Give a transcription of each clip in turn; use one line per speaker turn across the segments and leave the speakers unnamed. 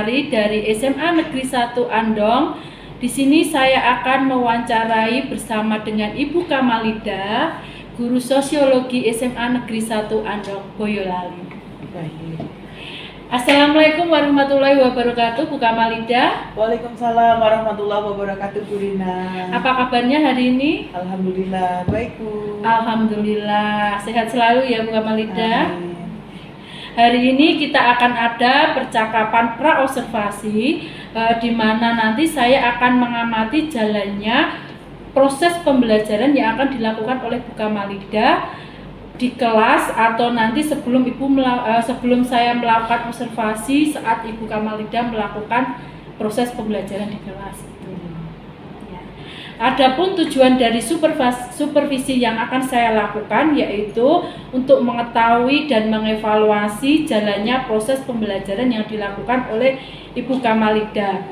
Boyolali dari SMA Negeri 1 Andong. Di sini saya akan mewawancarai bersama dengan Ibu Kamalida, guru sosiologi SMA Negeri 1 Andong Boyolali.
Baik.
Assalamualaikum warahmatullahi wabarakatuh, Bu Kamalida.
Waalaikumsalam warahmatullahi wabarakatuh, Bu Rina.
Apa kabarnya hari ini?
Alhamdulillah, baik Bu.
Alhamdulillah, sehat selalu ya Bu Kamalida.
Amin.
Hari ini kita akan ada percakapan pra-observasi di mana nanti saya akan mengamati jalannya proses pembelajaran yang akan dilakukan oleh Bu Kamalida di kelas atau nanti sebelum saya melakukan observasi saat Ibu Kamalida melakukan proses pembelajaran di kelas itu. Ya. Adapun tujuan dari supervisi yang akan saya lakukan yaitu untuk mengetahui dan mengevaluasi jalannya proses pembelajaran yang dilakukan oleh Ibu Kamalida.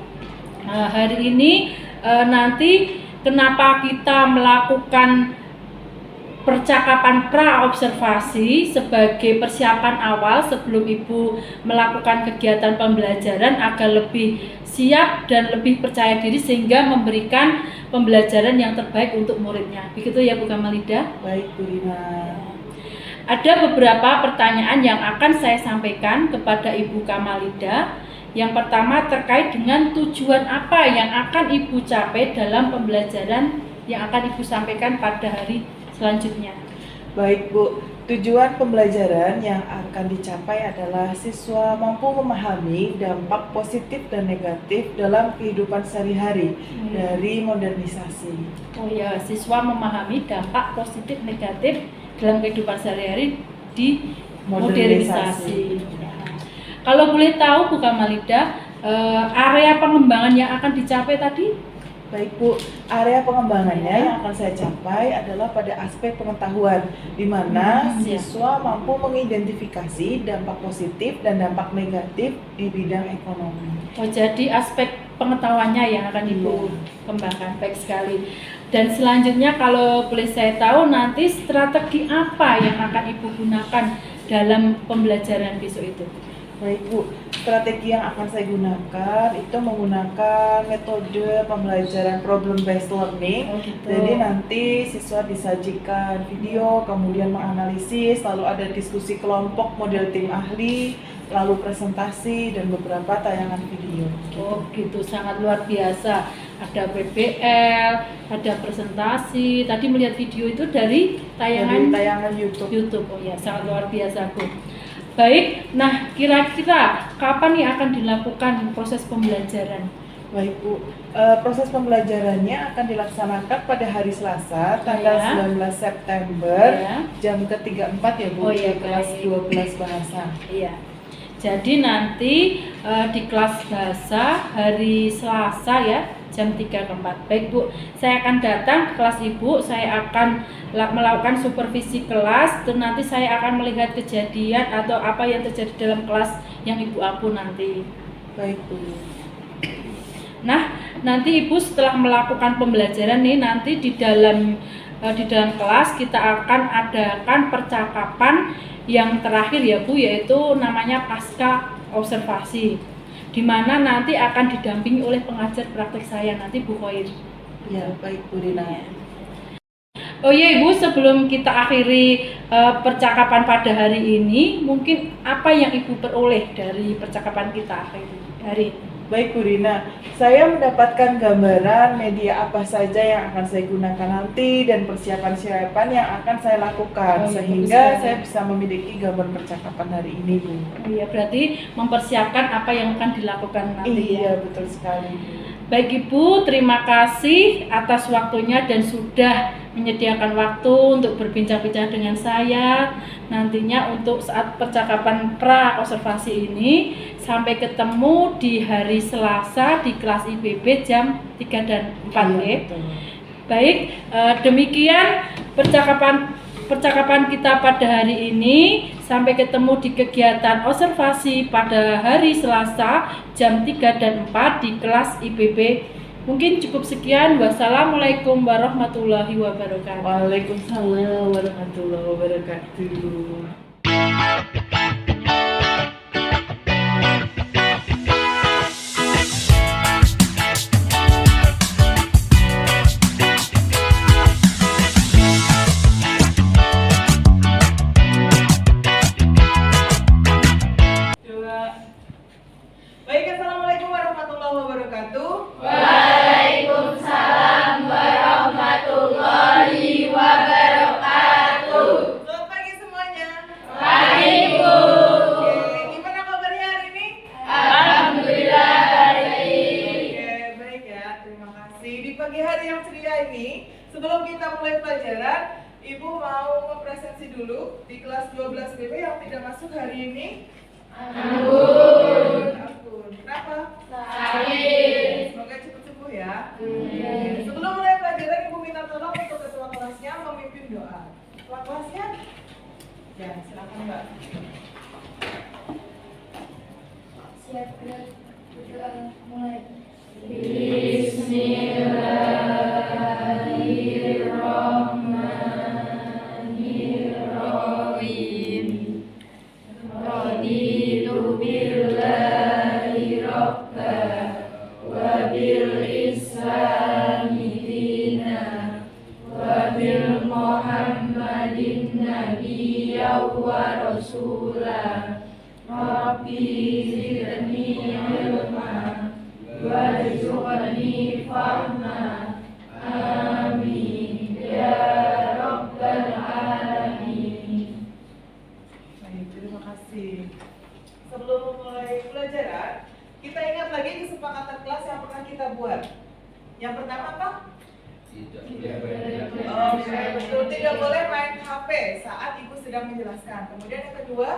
Hari ini nanti kenapa kita melakukan percakapan pra-observasi sebagai persiapan awal sebelum Ibu melakukan kegiatan pembelajaran agar lebih siap dan lebih percaya diri sehingga memberikan pembelajaran yang terbaik untuk muridnya. Begitu ya Bu Kamalida?
Baik Bu Rina.
Ada beberapa pertanyaan yang akan saya sampaikan kepada Ibu Kamalida. Yang pertama terkait dengan tujuan apa yang akan Ibu capai dalam pembelajaran yang akan Ibu sampaikan pada hari selanjutnya.
Baik Bu, tujuan pembelajaran yang akan dicapai adalah siswa mampu memahami dampak positif dan negatif dalam kehidupan sehari-hari dari modernisasi.
Oh ya, siswa memahami dampak positif negatif dalam kehidupan sehari-hari di modernisasi. Ya. Kalau boleh tahu Bu Kamalida, area pengembangan yang akan dicapai tadi?
Baik Bu, area pengembangannya yang akan saya capai adalah pada aspek pengetahuan, di mana siswa mampu mengidentifikasi dampak positif dan dampak negatif di bidang ekonomi.
Oh, jadi aspek pengetahuannya yang akan Ibu kembangkan, baik sekali. Dan selanjutnya kalau boleh saya tahu nanti strategi apa yang akan Ibu gunakan dalam pembelajaran besok itu?
Baik Bu, strategi yang akan saya gunakan itu menggunakan metode pembelajaran problem based learning.
Oh, gitu.
Jadi nanti siswa disajikan video, kemudian menganalisis, lalu ada diskusi kelompok model tim ahli, lalu presentasi dan beberapa tayangan video.
Oh gitu, sangat luar biasa. Ada PBL, ada presentasi. Tadi melihat video itu dari tayangan YouTube. Oh ya, sangat luar biasa Bu. Baik, nah kira-kira kapan nih akan dilakukan proses pembelajaran?
Baik Bu, proses pembelajarannya akan dilaksanakan pada hari Selasa, tanggal 19 September, jam ke-34 ya Bu, di kelas 12 bahasa.
Iya. Jadi nanti di kelas bahasa hari Selasa ya, jam 3 ke 4. Baik Bu, saya akan datang ke kelas Ibu, saya akan melakukan supervisi kelas, dan nanti saya akan melihat kejadian atau apa yang terjadi dalam kelas yang Ibu ampu nanti.
Baik Bu.
Nah, nanti Ibu setelah melakukan pembelajaran nih, nanti di dalam kelas kita akan adakan percakapan yang terakhir ya Bu, yaitu namanya pasca observasi, di mana nanti akan didampingi oleh pengajar praktek saya nanti Bu Khoir.
Ya, baik Bu Rina.
Oh iya Ibu, sebelum kita akhiri percakapan pada hari ini, mungkin apa yang Ibu peroleh dari percakapan kita hari ini?
Baik Bu Rina, saya mendapatkan gambaran media apa saja yang akan saya gunakan nanti dan persiapan-persiapan yang akan saya lakukan, sehingga saya bisa memiliki gambar percakapan hari ini Bu.
Iya, berarti mempersiapkan apa yang akan dilakukan nanti.
Iya, betul sekali.
Baik Ibu, terima kasih atas waktunya dan sudah menyediakan waktu untuk berbincang-bincang dengan saya nantinya untuk saat percakapan pra-observasi ini. Sampai ketemu di hari Selasa di kelas IPB jam 3 dan 4 ya. Baik, demikian percakapan kita pada hari ini. Sampai ketemu di kegiatan observasi pada hari Selasa jam 3 dan 4 di kelas IPB. Mungkin cukup sekian. Wassalamualaikum warahmatullahi wabarakatuh.
Waalaikumsalam warahmatullahi wabarakatuh. warahmatullahi wabarakatuh.
Waalaikumsalam warahmatullahi wabarakatuh.
Selamat pagi semuanya.
Pagi, Bu.
Oke, gimana kabarnya hari ini?
Alhamdulillah baik.
Oke, baik ya. Terima kasih. Di pagi hari yang ceria ini, sebelum kita mulai pelajaran, Ibu mau mempresentasi dulu di kelas 12 BB yang tidak masuk hari ini.
Ampun.
Ampun. Kenapa?
Sakit.
Semoga cepat sembuh ya. Sebelum mulai pelajaran, Ibu minta tolong untuk ketua kelasnya memimpin doa. Ketua kelasnya? Ya, silakan Mbak.
Siap, mulai. Bismillahirrahmanirrahim. Raditu billahi rabba wa bil islami dina wa bil muhammadin nabiyya wa rasula. Rabbi zidni ilma warzuqni fahma. Amin ya rabbal alamin.
Baik, terima kasih. Sebelum mulai pelajaran, kita ingat lagi kesepakatan kelas yang pernah kita buat. Yang pertama apa? Oke, betul. Tidak boleh main HP saat Ibu sedang menjelaskan. Kemudian yang kedua,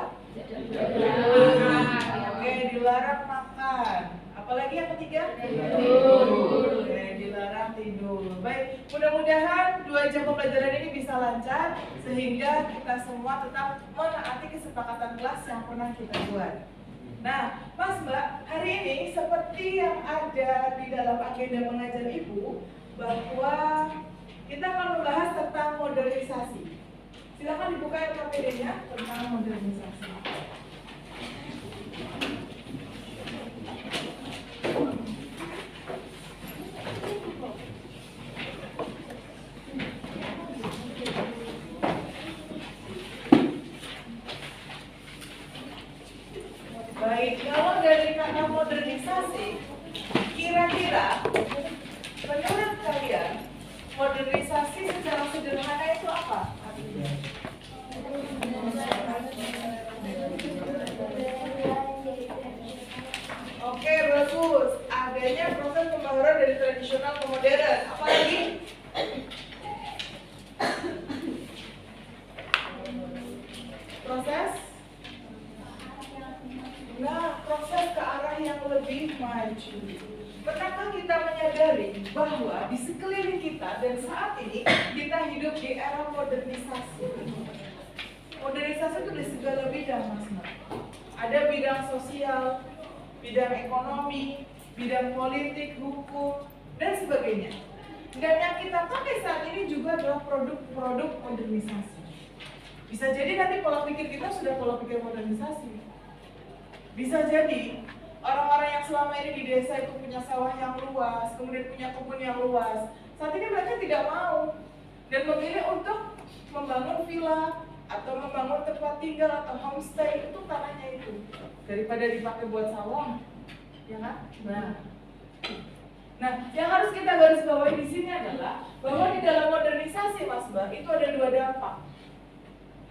oke, dilarang makan. Apalagi yang ketiga?
Tidur.
Oke, dilarang tidur. Baik, mudah-mudahan 2 jam pembelajaran ini bisa lancar sehingga kita semua tetap menaati kesepakatan kelas yang pernah kita buat. Nah, Mas Mbak, hari ini seperti yang ada di dalam agenda mengajar Ibu, bahwa kita akan membahas tentang modernisasi. Silakan dibuka LKPD-nya tentang modernisasi. Baik, kalau dari kata modernisasi, kira-kira menurut kalian modernisasi secara sederhana itu apa artinya? Oke, bagus. Adanya proses pembaharuan dari tradisional ke modern. Apa lagi? Proses? Nah, proses ke arah yang lebih maju. Pernahkah kita menyadari bahwa di sekeliling kita dan saat ini kita hidup di era modernisasi? Modernisasi itu di segala bidang, Mas Mbak. Ada bidang sosial, bidang ekonomi, bidang politik, hukum, dan sebagainya. Dan yang kita pakai saat ini juga adalah produk-produk modernisasi. Bisa jadi nanti pola pikir kita sudah pola pikir modernisasi. Bisa jadi orang-orang yang selama ini di desa itu punya sawah yang luas, kemudian punya kebun yang luas. Saat ini mereka tidak mau dan memilih untuk membangun villa atau membangun tempat tinggal atau homestay untuk tanahnya itu daripada dipakai buat sawah, ya kan? Nah, yang harus kita garis bawahi di sini adalah bahwa di dalam modernisasi, Mas Mbak, itu ada 2 dampak.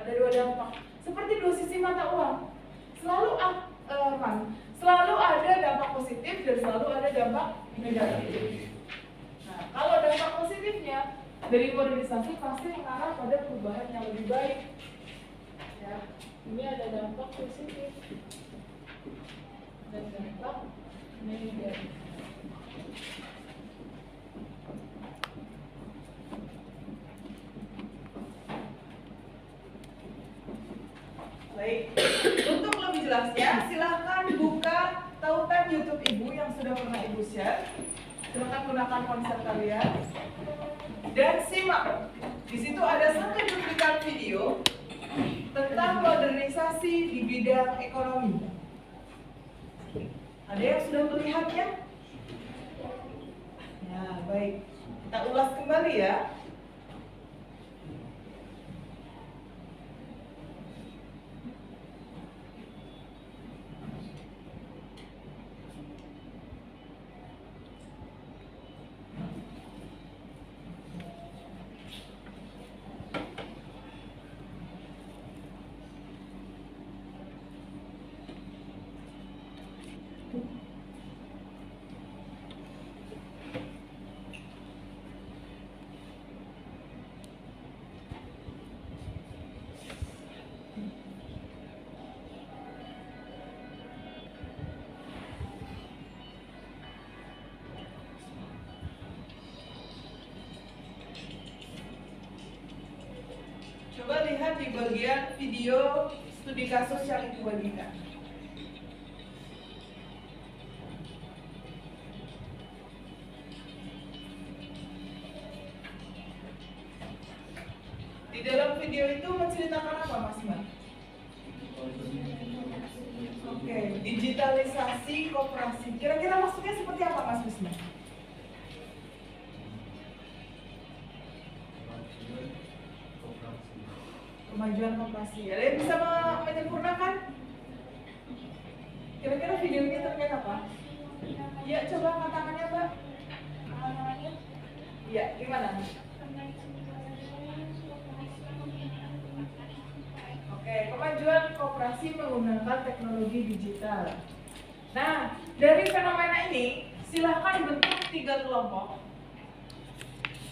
Ada 2 dampak. Seperti 2 sisi mata uang. Selalu ada dampak positif dan selalu ada dampak negatif. Nah, kalau dampak positifnya dari modernisasi pasti mengarah pada perubahan yang lebih baik. Ya, ini ada dampak positif dan dampak negatif. Baik, untuk lebih jelasnya silahkan buka tautan YouTube Ibu yang sudah pernah Ibu share. Silahkan gunakan ponsel kalian dan simak. Di situ ada 1 cuplikan video tentang modernisasi di bidang ekonomi. Ada yang sudah melihatnya? Ya, baik. Kita ulas kembali ya. di bagian video studi kasus yang Ibu bagikan. Di dalam video itu menceritakan apa, Mas Man? Oke, digitalisasi koperasi. Kira-kira maksudnya seperti apa, Mas Wisnu? Kemajuan koperasi. Ada yang bisa menyempurnakan? Kira-kira videonya terkait apa? Ya, coba angkat tangannya, Mbak. Iya, gimana? Oke, kemajuan koperasi menggunakan teknologi digital. Nah, dari fenomena ini, silahkan bentuk 3 kelompok.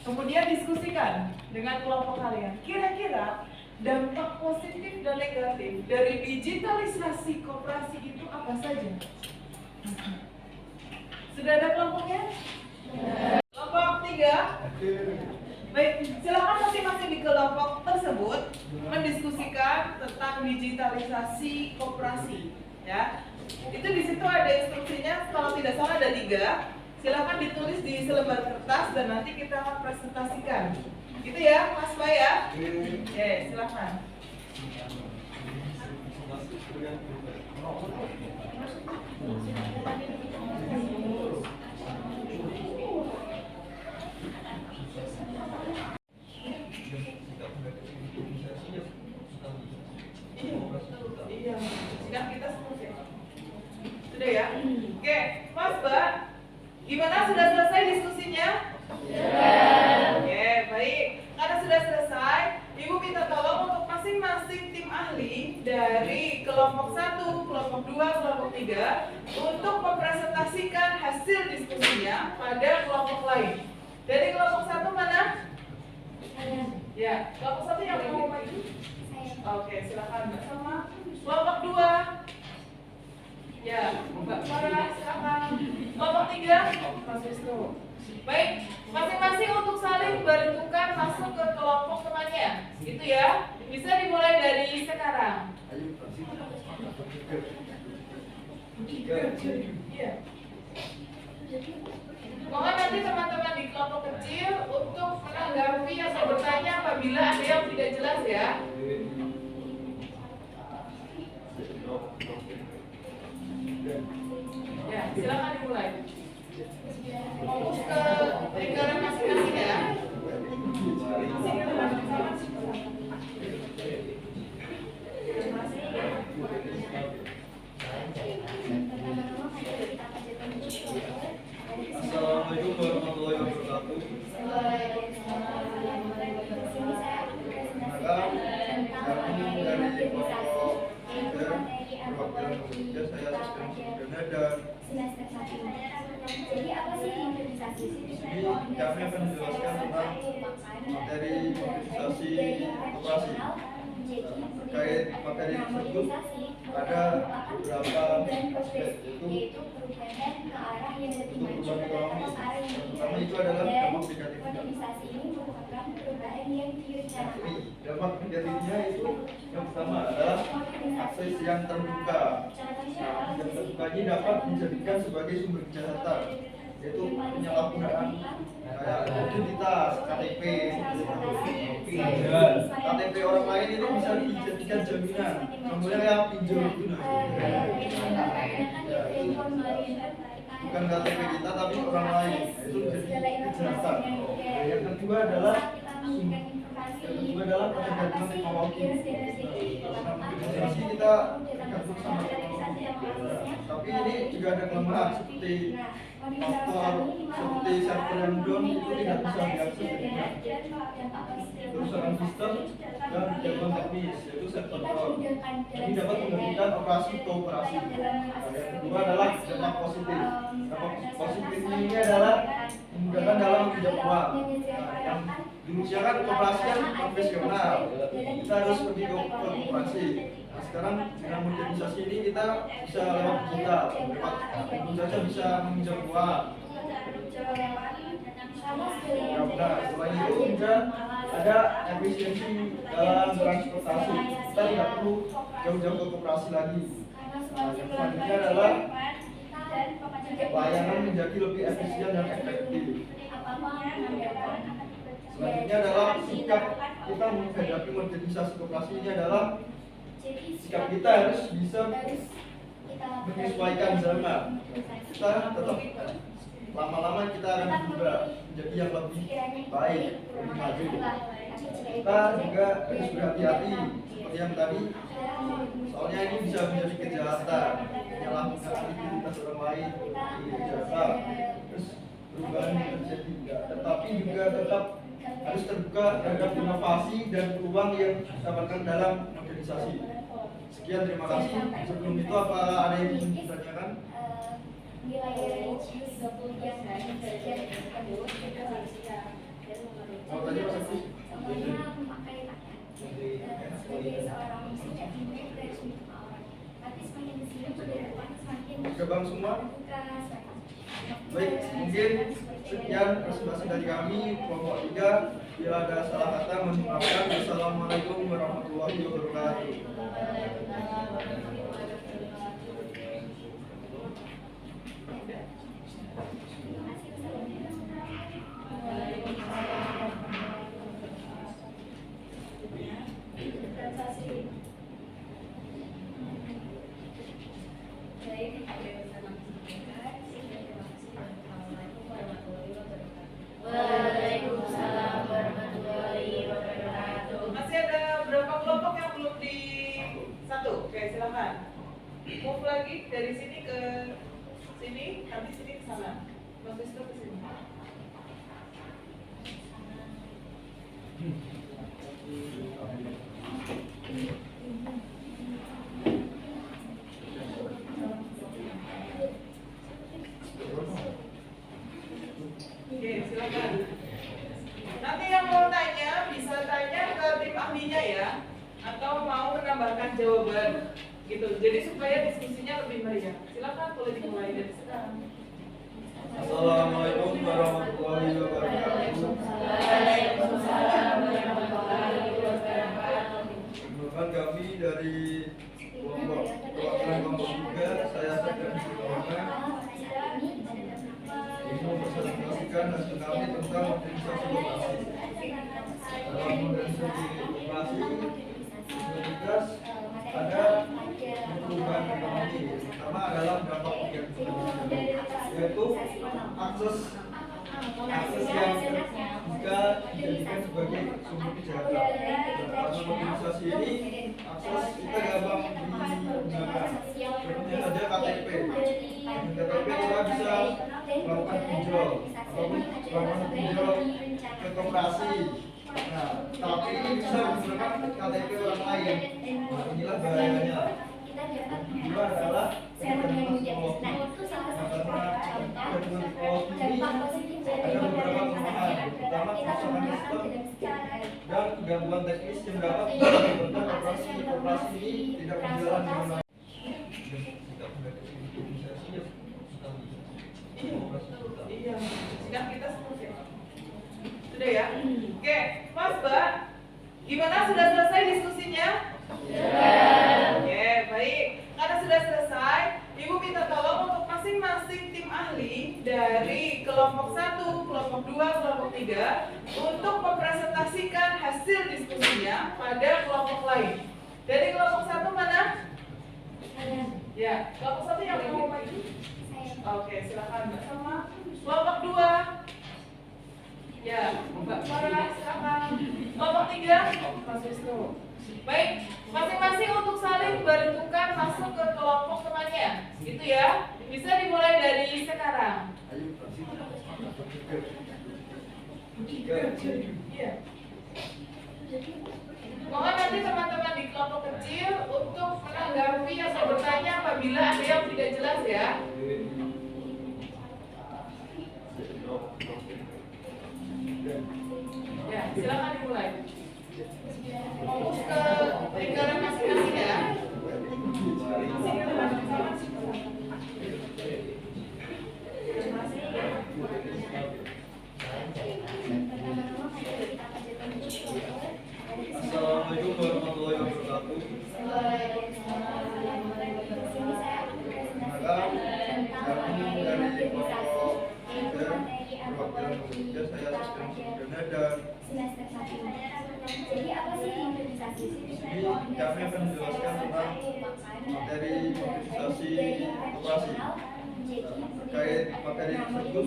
Kemudian diskusikan dengan kelompok kalian. Kira-kira dampak positif dan negatif dari digitalisasi koperasi itu apa saja? Sudah ada kelompoknya? Kelompok 3. Baik, silakan masing-masing di kelompok tersebut mendiskusikan tentang digitalisasi koperasi. Ya, itu di situ ada instruksinya. Kalau tidak salah ada 3. Silakan ditulis di selembar kertas dan nanti kita akan presentasikan. Gitu ya, Mas Bay ya? Oke, silakan. Iya, sikap kita seperti itu. Sudah ya? Oke, Mas Mbak, gimana, sudah selesai diskusinya? Oke, baik. Karena sudah selesai, Ibu minta tolong untuk masing-masing tim ahli dari kelompok 1, kelompok 2, kelompok 3 untuk mempresentasikan hasil diskusinya pada kelompok lain. Dari kelompok 1 mana? Ya, kelompok 1 yang mau maju? Oke, silakan Mbak Salma. Kelompok 2. Ya, Mbak Farah, silakan. Kelompok 3, Mas Wisnu. Baik, masing-masing untuk saling bertukar masuk ke kelompok temannya, gitu ya. Bisa dimulai dari sekarang. Iya. Mohon nanti teman-teman di kelompok kecil untuk menanggapi atau bertanya apabila ada yang tidak jelas ya. Ya, silakan dimulai. Fokus ke lingkaran masing-masing ya.
Assalamualaikum warahmatullahi wabarakatuh. Kami dari kelompok perwakilan pekerja, saya asisten dan
semester 1. Jadi apa sih modernisasi?
ini kami akan menjelaskan tentang materi modernisasi koperasi. Terkait materi tersebut ada beberapa aspek, yaitu
perubahan ke arah yang lebih
untuk
maju
perubahan ekonomi.
ke arah yang lebih
Pertama itu adalah
dan
dampak negatifnya.
modernisasi ini merupakan perubahan yang direncanakan.
Dampak negatifnya itu yang pertama adalah akses yang terbuka. Nah, yang terbuka ini dapat dijadikan sebagai sumber kejahatan, yaitu penyalahgunaan kayak identitas, KTP, KTP orang lain itu bisa dijadikan jaminan. Contohnya kayak pinjol itu, bukan KTP kita tapi orang lain, itu jadi kejahatan. Yang kedua adalah ketergantungan teknologi. Modernisasi kita tergantung sama teknologi. Tapi ini juga ada kelemahan seperti faktor seperti server yang down itu tidak bisa diakses dengan kerusakan sistem dan gangguan teknis, yaitu server down. Ini dapat menghentikan operasi kooperasi. Yang kedua adalah dampak positif. Dampak positif ini adalah memudahkan dalam pinjam uang. Yang dulunya kan kooperasi yang konvensional, kita harus pergi ke kooperasi. Nah, sekarang dengan modernisasi ini kita bisa lewat digital, lewat tentu saja bisa meminjam uang. Ya benar. Selain itu juga ada efisiensi dalam transportasi. Kita tidak perlu jauh-jauh ke koperasi lagi. Nah, yang selanjutnya adalah pelayanan menjadi lebih efisien dan efektif. Selanjutnya adalah sikap kita menghadapi modernisasi koperasi ini adalah sikap kita harus bisa menyesuaikan zaman. Kita tetap lama-lama kita akan berubah menjadi yang lebih baik, lebih maju. Kita juga harus berhati-hati seperti yang tadi, soalnya ini bisa menjadi kejahatan, menyalahgunakan aktivitas orang lain, ini kejahatan. Terus perubahan terjadi juga, tetapi juga tetap harus terbuka terhadap inovasi dan peluang yang didapatkan dalam modernisasi. Sekian, terima kasih. Sebelum itu apa ada yang ingin ditanyakan? Oh, tadi Mas Agus.
Sebagai seorang muslim dan ibu dari semua orang. Tapi semakin di sini semakin
Gebang semua.
terbuka.
Baik, mungkin sekian presentasi dari kami kelompok 3. Bila ada salah kata mohon maafkan. Wassalamualaikum warahmatullahi wabarakatuh.
Waalaikumsalam warahmatullahi wabarakatuh.
Masih ada berapa kelompok yang belum di satu? Oke, silakan. Move lagi dari sini ke sini, nanti sini ke sana. Mas Wisnu ke sini. Oke, silakan. Nanti yang mau tanya bisa tanya ke tim ahlinya ya, atau mau menambahkan jawaban gitu. Jadi supaya diskusinya lebih meriah. Silakan boleh dimulai dari sekarang.
Assalamualaikum warahmatullahi wabarakatuh.
Waalaikumsalam warahmatullahi wabarakatuh.
Perkenalkan kami dari kelompok perwakilan kelompok 3, saya Sadar Sukona. Ini mempresentasikan hasil kami tentang modernisasi koperasi. Dalam modernisasi koperasi, prioritas ada perubahan ekonomi, terutama dalam dampak ekonomi, yaitu akses yang bisa dijadikan sebagai sumber kejahatan. Dalam modernisasi ini, akses kita gampang digunakan. Contohnya saja KTP. Dengan KTP kita bisa melakukan pinjol ataupun melakukan pinjol ke koperasi. Nah, tapi ini bisa menggunakan KTP orang lain. Nah, inilah bahayanya. Kedua adalah teknologi. Nah, karena teknologi ini ada beberapa kelemahan, terutama kerusakan sistem dan gangguan teknis yang dapat menyebabkan operasi ini tidak berjalan dengan baik.
Iya, sikap kita seperti itu. Sudah ya? Oke, Mas Mbak, gimana, sudah selesai diskusinya? Oke, baik. Karena sudah selesai, Ibu minta tolong untuk masing-masing tim ahli dari kelompok 1, kelompok 2, kelompok 3 untuk mempresentasikan hasil diskusinya pada kelompok lain. Dari kelompok 1 mana? Ya, kelompok 1 yang mau maju? Oke, silakan Mbak Salma. Kelompok 2. Ya, Mbak Farah, silakan. Kelompok 3, Mas Wisnu. Baik, masing-masing untuk saling bertukar masuk ke kelompok temannya, gitu ya. Bisa dimulai dari sekarang. Iya. Mohon nanti teman-teman di kelompok kecil untuk menanggapi atau bertanya apabila ada yang tidak jelas ya. Ya, silakan dimulai. Fokus ke lingkaran masing-masing ya.
perwakilan pekerja saya sedang sempurna dan
semester 1. Jadi apa sih modernisasi?
ini kami akan menjelaskan tentang materi modernisasi koperasi. Terkait materi tersebut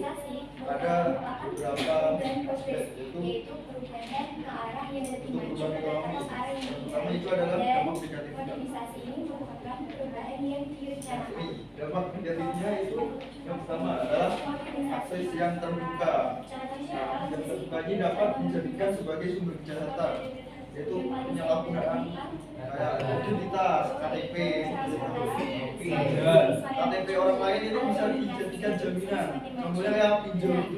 ada beberapa aspek, yaitu
perubahan ke arah yang lebih
untuk
maju
perubahan
dan ke arah yang lebih
pertama itu adalah
dan
dampak negatif.
modernisasi ini merupakan perubahan yang direncanakan.
Dampak negatifnya itu yang pertama adalah akses yang terbuka. Nah, yang terbuka ini dapat dijadikan sebagai sumber kejahatan, yaitu penyalahgunaan kayak identitas, KTP, dan KTP orang lain itu bisa dijadikan jaminan. Contohnya kayak pinjol itu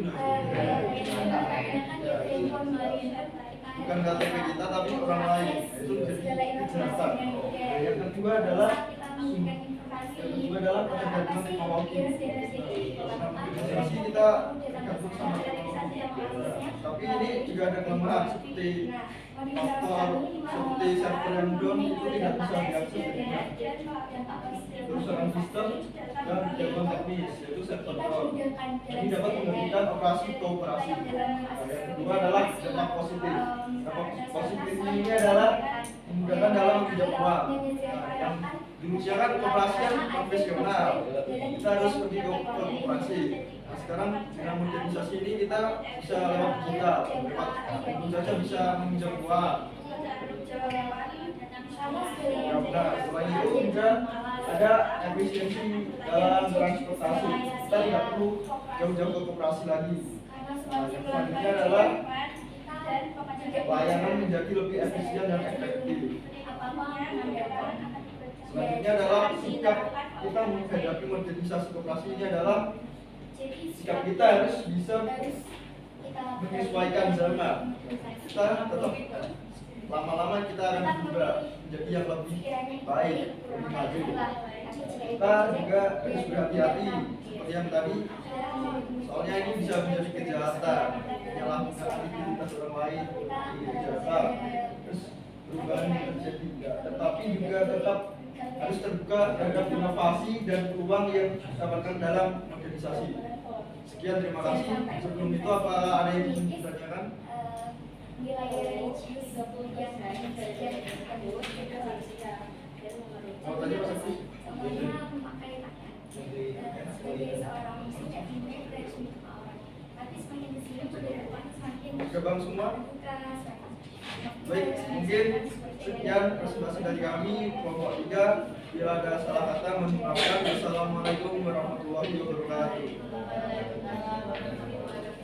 bukan KTP kita tapi orang lain, itu jadi kejahatan. Yang kedua adalah ketergantungan teknologi. Modernisasi kita tergantung sama teknologi. Tapi ini juga ada kelemahan seperti faktor seperti server yang down itu tidak bisa diakses dengan kerusakan sistem dan gangguan teknis, yaitu server down. Ini dapat menghentikan operasi ke operasi. Yang kedua adalah dampak positif. Dampak positif ini adalah memudahkan dalam meminjam uang. Yang dulunya kan koperasi yang profesional, kita harus pergi ke koperasi. Nah, sekarang dengan modernisasi ini kita bisa lewat digital, tentu saja bisa meminjam uang. Ya benar, selain itu juga ada efisiensi dalam transportasi. Kita tidak perlu jauh-jauh ke koperasi lagi. Nah, yang selanjutnya adalah layanan menjadi lebih efisien dan efektif. Selanjutnya adalah sikap kita menghadapi modernisasi koperasi ini adalah sikap kita harus bisa menyesuaikan zaman. Kita tetap lama-lama kita akan berubah menjadi yang lebih baik, lebih maju. Kita juga harus berhati-hati seperti yang tadi, soalnya ini bisa menjadi kejahatan, menyalahgunakan identitas orang lain, ini kejahatan. Terus perubahan yang terjadi juga, tetapi juga tetap harus terbuka terhadap inovasi dan peluang yang didapatkan dalam modernisasi. Sekian, terima kasih. Sebelum itu apa ada yang ingin ditanyakan? Oh, tadi Mas Agus.
Sebagai seorang muslim dan imam dari sudut orang. Tapi semakin kesini perbedaan semakin
Oke bang semua.
terbuka.
Baik, mungkin sekian presentasi dari kami kelompok 3. Bila ada salah kata mohon maafkan. Wassalamualaikum warahmatullahi wabarakatuh.
Waalaikumsalam warahmatullahi wabarakatuh.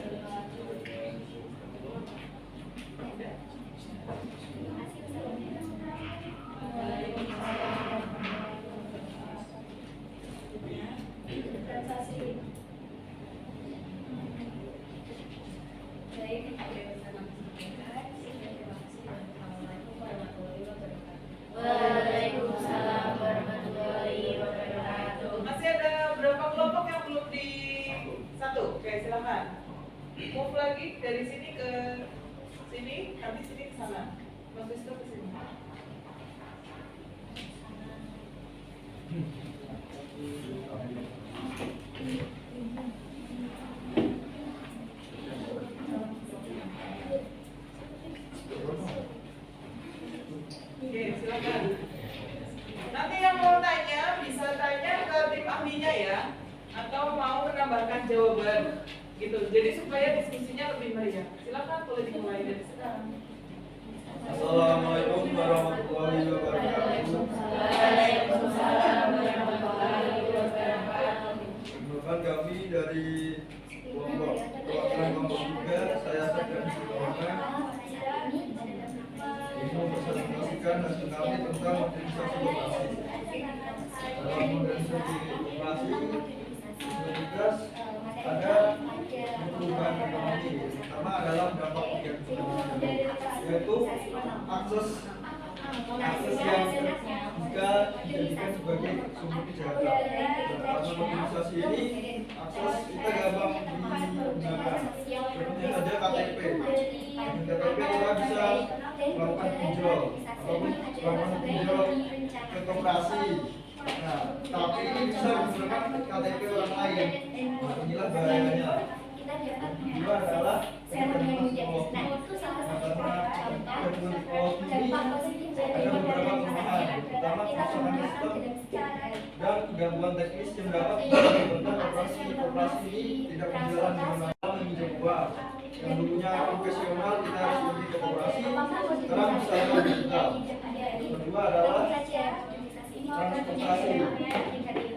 Masih ada berapa kelompok yang belum di satu? Oke, silakan. Move lagi dari sini ke sini, nanti sini ke sana. Mas Wisnu ke sini. Oke, silakan. Nanti yang mau tanya bisa tanya ke tim ahlinya ya, atau mau menambahkan jawaban gitu. Jadi supaya diskusinya lebih meriah. Silakan boleh dimulai dari sekarang.
Assalamualaikum warahmatullahi wabarakatuh.
Waalaikumsalam warahmatullahi wabarakatuh.
Perkenalkan kami dari kelompok perwakilan kelompok 3, saya Sarjana Psikologi. Ini mempresentasikan hasil kami tentang modernisasi koperasi. Dalam modernisasi koperasi, prioritas ada perubahan ekonomi, terutama dalam dampak negatif, yaitu akses yang bisa dijadikan sebagai sumber kejahatan. Dalam modernisasi ini, akses kita gampang digunakan. Contohnya saja KTP. Dengan KTP kita bisa melakukan pinjol ataupun melakukan pinjol ke koperasi. Nah, tapi ini bisa menggunakan KTP orang lain. Nah, inilah bahayanya.
dapat
Kedua adalah
serum yang menjadi. Nah, itu salah satu contoh dampak positif dari
ada beberapa
pembelajaran
kelemahan,
anak
terutama
kita
kerusakan
menggunakan
sistem
tidak secara
dan gangguan teknis yang dapat menyebabkan operasi ini tidak berjalan dengan baik. Mencoba yang dulunya profesional kita harus pergi ke operasi, sekarang bisa lewat digital. Kedua adalah transportasi.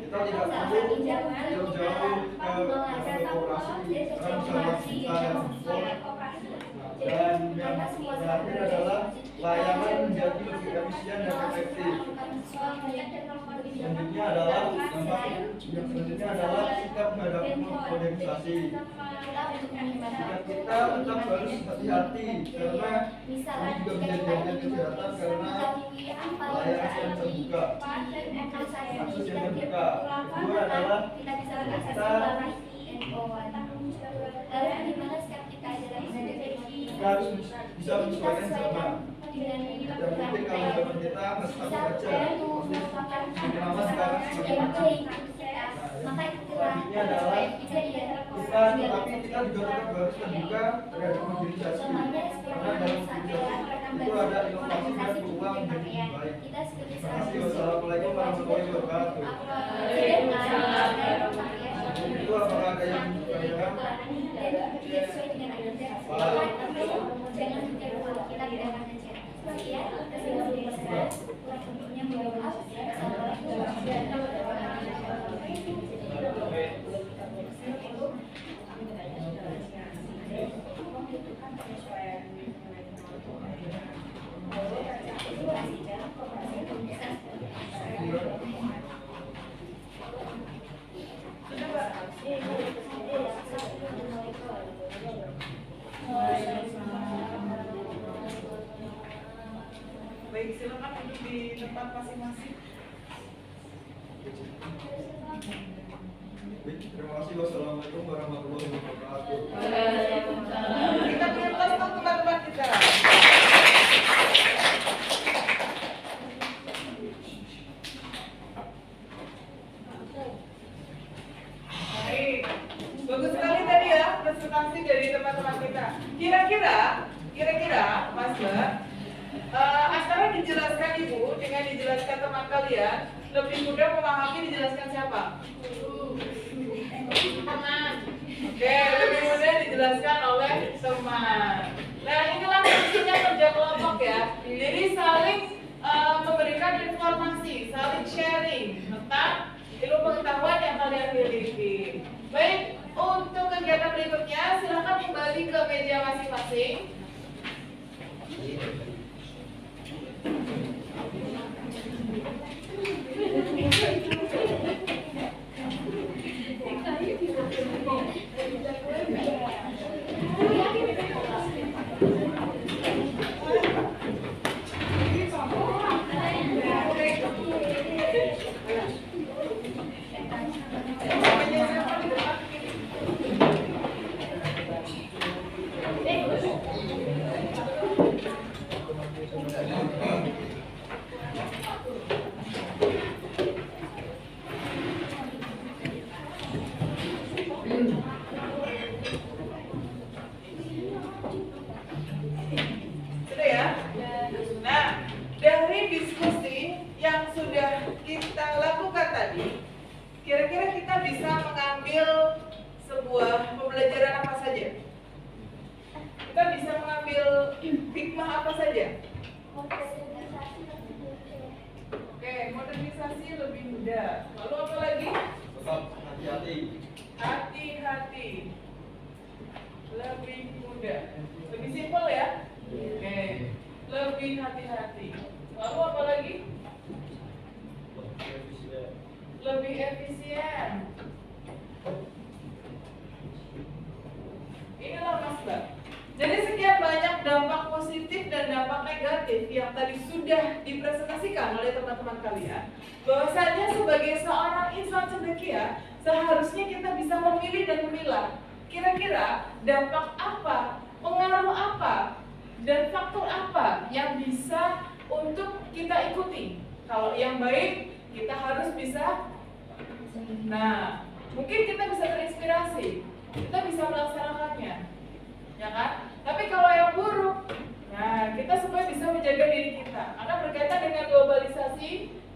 Kita tidak perlu jauh-jauh ke operasi, sekarang bisa lewat digital. Dan yang terakhir adalah layanan menjadi lebih efisien dan efektif. Selanjutnya adalah sikap menghadapi modernisasi. Sikap kita tetap harus hati-hati karena ini juga menjadi bagian kesehatan karena layanan yang terbuka, akses yang terbuka. Kedua adalah kita harus bisa menyesuaikan sama. Yang penting kalau zaman kita nggak takut aja. Lama sekarang semakin baik. Selanjutnya adalah tapi kita juga tetap harus terbuka terhadap modernisasi. Karena dalam modernisasi itu ada inovasi dan peluang menjadi lebih baik. Terima kasih. Wassalamualaikum warahmatullahi wabarakatuh. Itu apakah ada yang bertanya?
Baik, silakan duduk di tempat masing-masing.
Terima kasih. Wassalamualaikum warahmatullahi wabarakatuh.
Kita beri aplaus untuk teman-teman kita. Baik, bagus sekali tadi ya presentasi dari teman-teman kita. Kira-kira, Mas Mbak, antara dijelaskan Ibu dengan dijelaskan teman kalian, lebih mudah memahami dijelaskan siapa? Teman. Oke, lebih mudah dijelaskan oleh teman. Nah, inilah fungsinya kerja kelompok ya. Jadi saling memberikan informasi, saling sharing tentang ilmu pengetahuan yang kalian miliki. Baik, untuk kegiatan berikutnya silakan kembali ke meja masing-masing. Sudah ya? Nah, dari diskusi yang sudah kita lakukan tadi, kira-kira kita bisa mengambil sebuah pembelajaran apa saja? Kita bisa mengambil hikmah apa saja? Oke, modernisasi lebih mudah. Lalu apa lagi?
Tetap hati-hati.
Hati-hati. Lebih mudah. Lebih simpel ya? Oke. Lebih hati-hati. Lalu apa lagi? Lebih efisien. Inilah Mas Mbak. Jadi sekian banyak dampak positif dan dampak negatif yang tadi sudah dipresentasikan oleh teman-teman kalian. Bahwasanya sebagai seorang insan cendekia, seharusnya kita bisa memilih dan memilah. Kira-kira dampak apa, pengaruh apa, dan faktor apa yang bisa untuk kita ikuti. Kalau yang baik, kita harus bisa. Nah, mungkin kita bisa terinspirasi. Kita bisa melaksanakan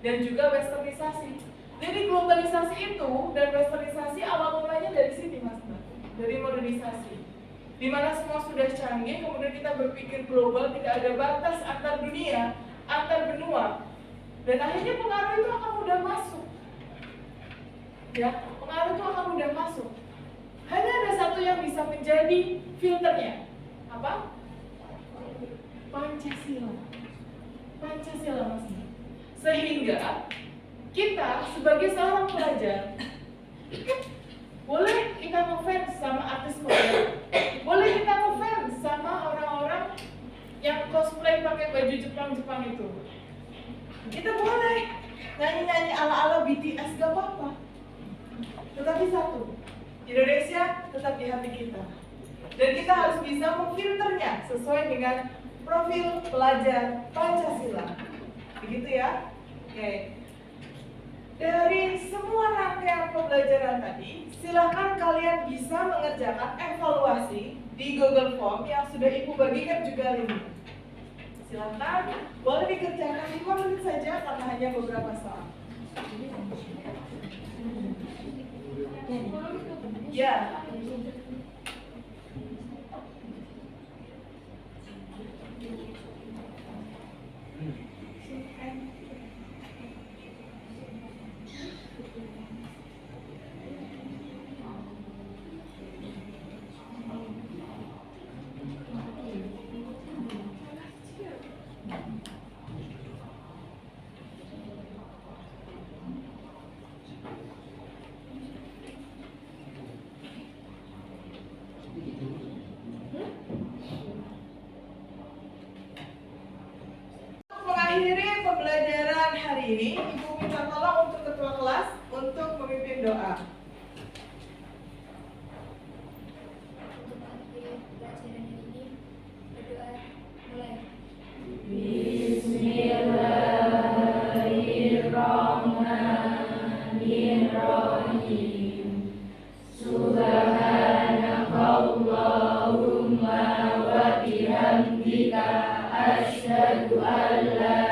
dan juga westernisasi. Jadi globalisasi itu dan westernisasi awal mulanya dari sini Mas Mbak, dari modernisasi. Di mana semua sudah canggih, kemudian kita berpikir global, tidak ada batas antar dunia, antar benua. Dan akhirnya pengaruh itu akan mudah masuk. Ya, pengaruh itu akan mudah masuk. Hanya ada satu yang bisa menjadi filternya. Apa? Pancasila. Pancasila Mas. Sehingga kita sebagai seorang pelajar boleh kita ngefans sama artis Korea, boleh kita ngefans sama orang-orang yang cosplay pakai baju Jepang-Jepang itu. Kita boleh nyanyi-nyanyi ala-ala BTS, gak apa-apa. Tetapi satu, Indonesia tetap di hati kita. Dan kita harus bisa memfilternya sesuai dengan profil pelajar Pancasila. Begitu ya? Oke. Dari semua rangkaian pembelajaran tadi, silahkan kalian bisa mengerjakan evaluasi di Google Form yang sudah Ibu bagikan juga link. Silahkan, boleh dikerjakan 5 menit saja karena hanya beberapa soal. Ya. Mengakhiri pembelajaran hari ini, Ibu minta tolong untuk ketua kelas untuk memimpin doa.
Untuk mengakhiri pelajaran hari ini, berdoa mulai.
Bismillahirrahmanirrahim. Subhanakallahumma wa bihamdika asyhadu an la